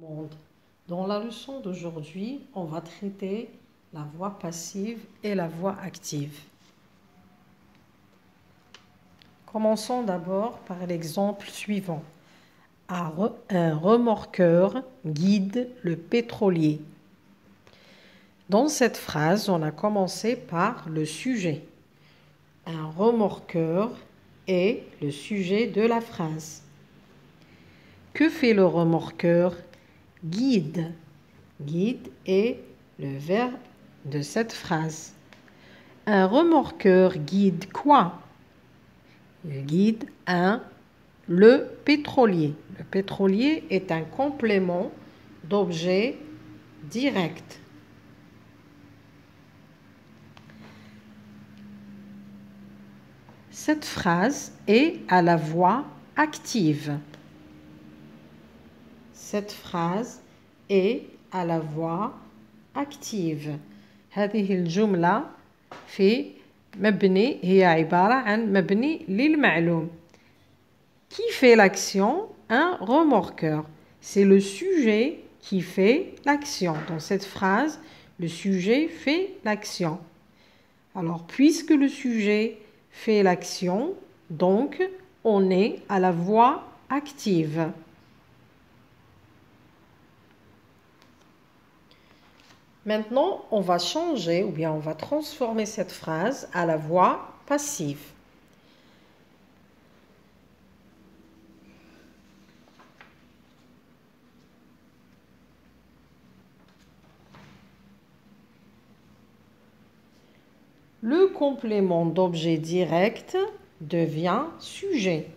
Monde. Dans la leçon d'aujourd'hui, on va traiter la voix passive et la voix active. Commençons d'abord par l'exemple suivant. Un remorqueur guide le pétrolier. Dans cette phrase, on a commencé par le sujet. Un remorqueur est le sujet de la phrase. Que fait le remorqueur? Guide. Guide est le verbe de cette phrase. Un remorqueur guide quoi? Il guide le pétrolier. Le pétrolier est un complément d'objet direct. Cette phrase est à la voix active. Cette phrase est à la voix active. هذه الجملة في مبني هي عبارة عن مبني للمعلوم. Qui fait l'action? Un remorqueur. C'est le sujet qui fait l'action. Dans cette phrase, le sujet fait l'action. Alors, puisque le sujet fait l'action, donc on est à la voix active. Maintenant, on va changer ou bien on va transformer cette phrase à la voix passive. Le complément d'objet direct devient sujet.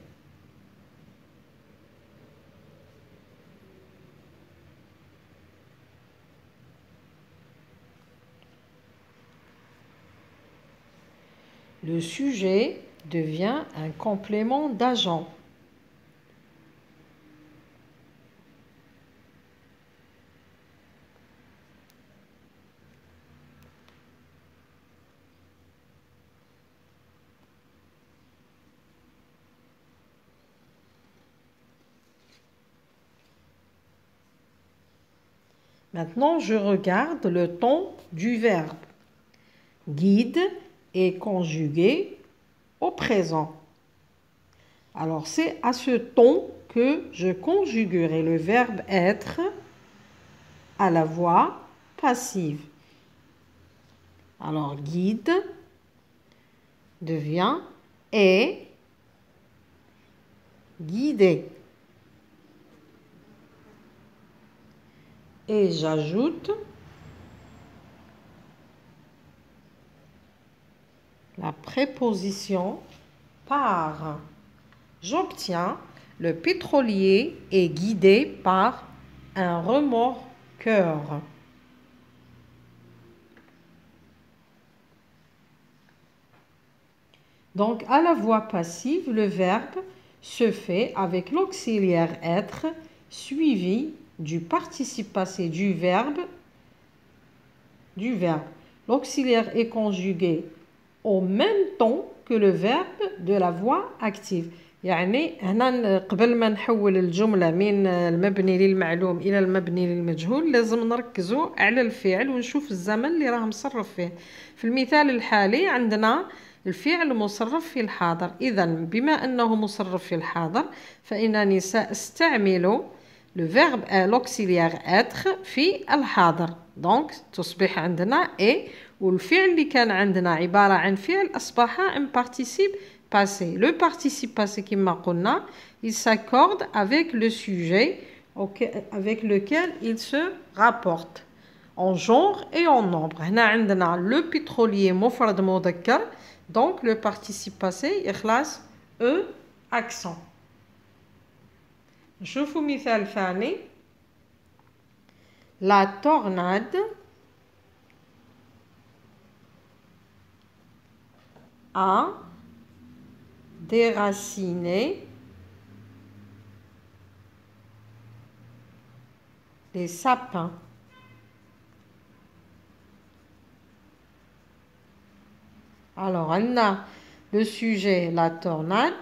Le sujet devient un complément d'agent. Maintenant, je regarde le ton du verbe. Guide est conjugué au présent. Alors, c'est à ce ton que je conjuguerai le verbe être à la voix passive. Alors, guide devient est guidé. Et j'ajoute la préposition par. J'obtiens le pétrolier est guidé par un remorqueur. Donc, à la voix passive, le verbe se fait avec l'auxiliaire être suivi du participe passé du verbe. L'auxiliaire est conjugué au même temps que le verbe de la voix active. يعني هنا قبل ما نحول الجملة من المبني للمعلوم إلى المبني للمجهول لازم نركزوا على الفعل ونشوف الزمن اللي راه مصرف فيه. في المثال الحالي عندنا الفعل مصرف في الحاضر. إذا بما أنه مصرف في الحاضر فإنني سأستعمل le verbe l'auxiliaire être في الحاضر. donc تصبح عندنا et والفعل اللي كان عندنا عبارة عن فعل أصبح un participe passé. Le participe passé كما قلنا il s'accorde avec le sujet avec lequel il se rapporte en genre et en nombre. هنا عندنا le pétrolier مفرد مذكر donc le participe passé يخلص e accent. نشوفوا مثال ثاني. La tornade a déraciné les sapins. Alors, on a le sujet, la tornade,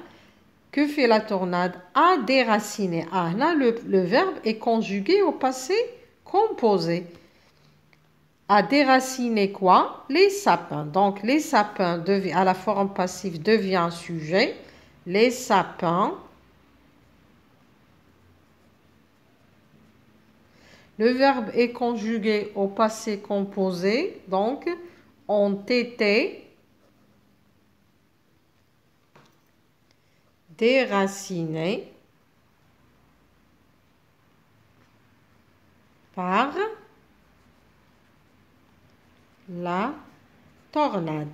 Que fait la tornade? A déraciné. Ah, là, le verbe est conjugué au passé composé. A déraciné quoi? Les sapins. Donc, les sapins à la forme passive devient sujet. Les sapins. Le verbe est conjugué au passé composé. Donc, ont été déracinés par la tornade.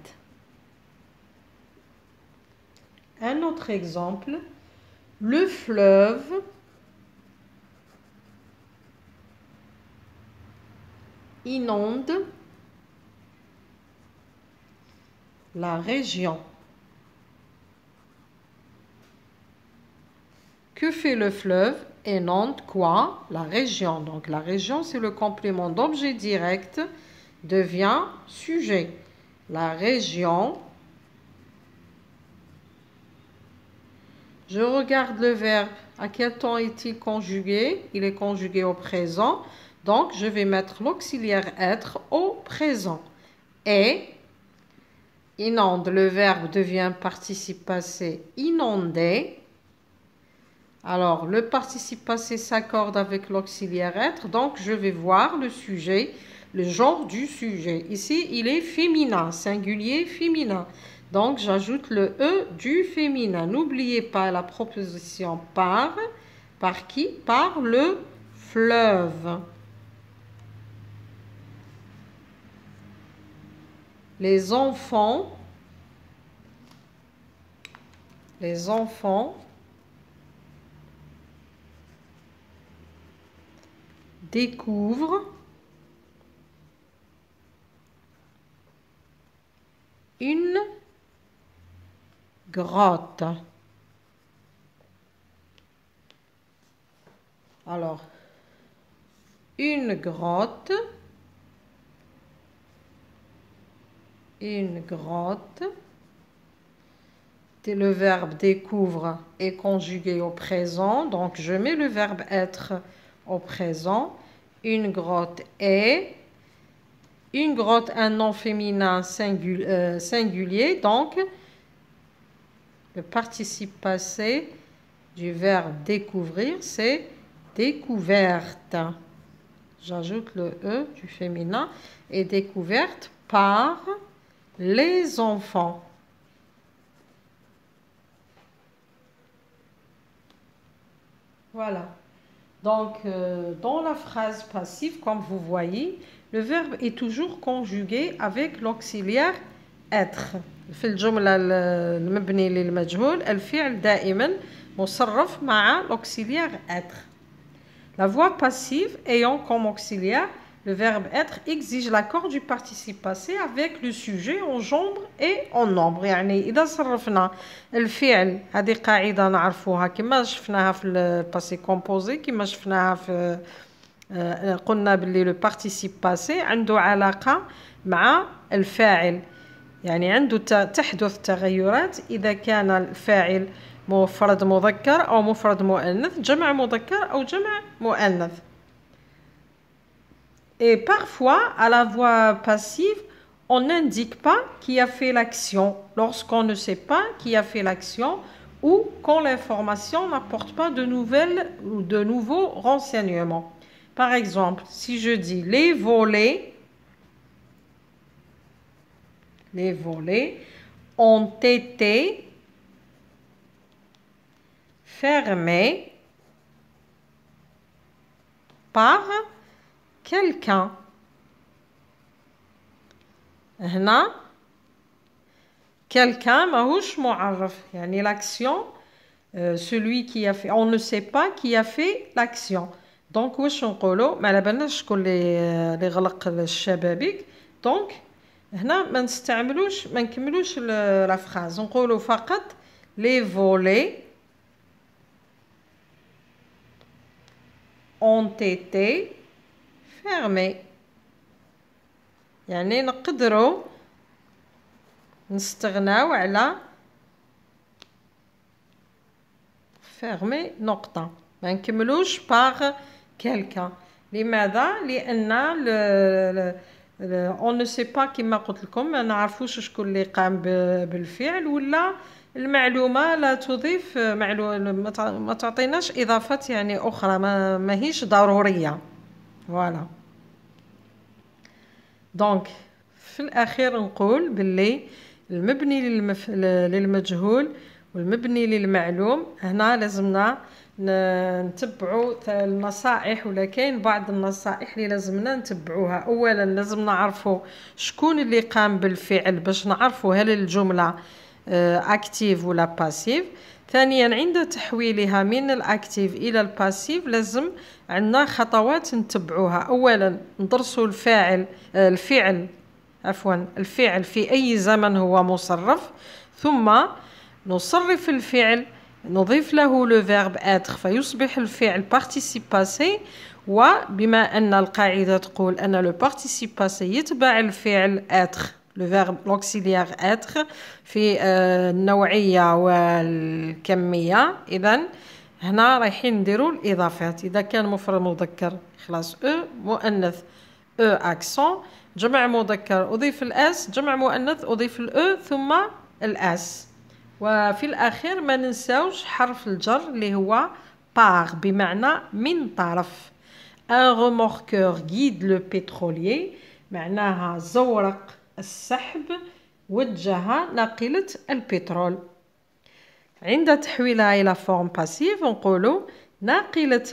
Un autre exemple, le fleuve inonde la région. Que fait le fleuve? Inonde quoi? La région. Donc la région, c'est le complément d'objet direct, devient sujet. La région. Je regarde le verbe. À quel temps est-il conjugué? Il est conjugué au présent. Donc, je vais mettre l'auxiliaire être au présent. Et, inonde, le verbe devient participe passé inondé. Alors, le participe passé s'accorde avec l'auxiliaire être. Donc, je vais voir le sujet, le genre du sujet. Ici, il est féminin, singulier féminin. Donc, j'ajoute le E du féminin. N'oubliez pas la proposition par. Par qui? Par le fleuve. Les enfants découvrent une grotte. Alors, une grotte. Une grotte. Le verbe découvre est conjugué au présent. Donc, je mets le verbe être au présent. Une grotte est. Une grotte, un nom féminin singulier. Donc, le participe passé du verbe découvrir, c'est découverte. J'ajoute le E du féminin. Et découverte par les enfants. Voilà. Donc, dans la phrase passive, comme vous voyez, le verbe est toujours conjugué avec l'auxiliaire être. في الجملة المبني للمجهول الفعل دائما مصرف مع l'auxiliaire être. La voix passive ayant comme auxiliaire le verbe être exige l'accord du participe passé avec le sujet en genre et en nombre. يعني إذا صرفنا الفعل هذه قاعدة نعرفوها كما شفناها في الباسي كومبوزي كما شفناها في قلنا باللي لو participe passé عنده علاقة مع الفاعل. يعني عنده تحدث تغيرات إذا كان الفاعل مفرد مذكر أو مفرد مؤنث جمع مذكر أو جمع مؤنث. Et parfois, à la voix passive, on n'indique pas qui a fait l'action lorsqu'on ne sait pas qui a fait l'action ou quand l'information n'apporte pas de nouvelles ou de nouveaux renseignements. Par exemple, si je dis les volets ont été fermés par quelqu'un. هنا quelqu'un ماهوش معرف يعني l'action celui qui a fait on ne sait pas qui a fait l'action. Donc واش نقولوا ما على بالناش شكون اللي غلق الشبابيك. donc هنا ما نستعملوش ما نكملوش لا فراز نقولوا فقط les volets ont été fermés. يعني نقدروا نستغناو على fermé نقطة ما نكملوش par quelqu'un. لماذا؟ لأن on ne sait pas كما قلت لكم ما نعرفوش شكون اللي قام بالفعل ولا المعلومة لا تضيف ما تعطيناش إضافات يعني أخرى ما هيش ضرورية. فوالا دونك في الأخير نقول باللي المبني للمجهول والمبني للمعلوم هنا لازمنا نتبعوا النصائح ولا كاين بعض النصائح اللي لازمنا نتبعوها. اولا لازم نعرفوا شكون اللي قام بالفعل باش نعرفوا هل الجمله اكتيف ولا باسيف. ثانيا عند تحويلها من الاكتيف الى الباسيف لازم عندنا خطوات نتبعوها. اولا ندرسوا الفعل في اي زمن هو مصرف، ثم نصرف الفعل نضيف له لو فيرب être فيصبح الفعل participe passé. وبما أن القاعدة تقول أن لو participe passé يتبع الفعل être لو فيرب l'auxiliaire être في النوعية والكمية، إذن هنا رايحين نديروا الإضافات. إذا كان مفرد مذكر خلاص مؤنث accent، جمع مذكر أضيف الأس، جمع مؤنث أضيف ثم الأس. وفي الأخير ما ننساوش حرف الجر اللي هو par بمعنى من طرف. un remorqueur guide le pétrolier معناها زورق السحب وجه ناقلة البترول. عند تحويلها إلى forme passive نقولوا ناقلة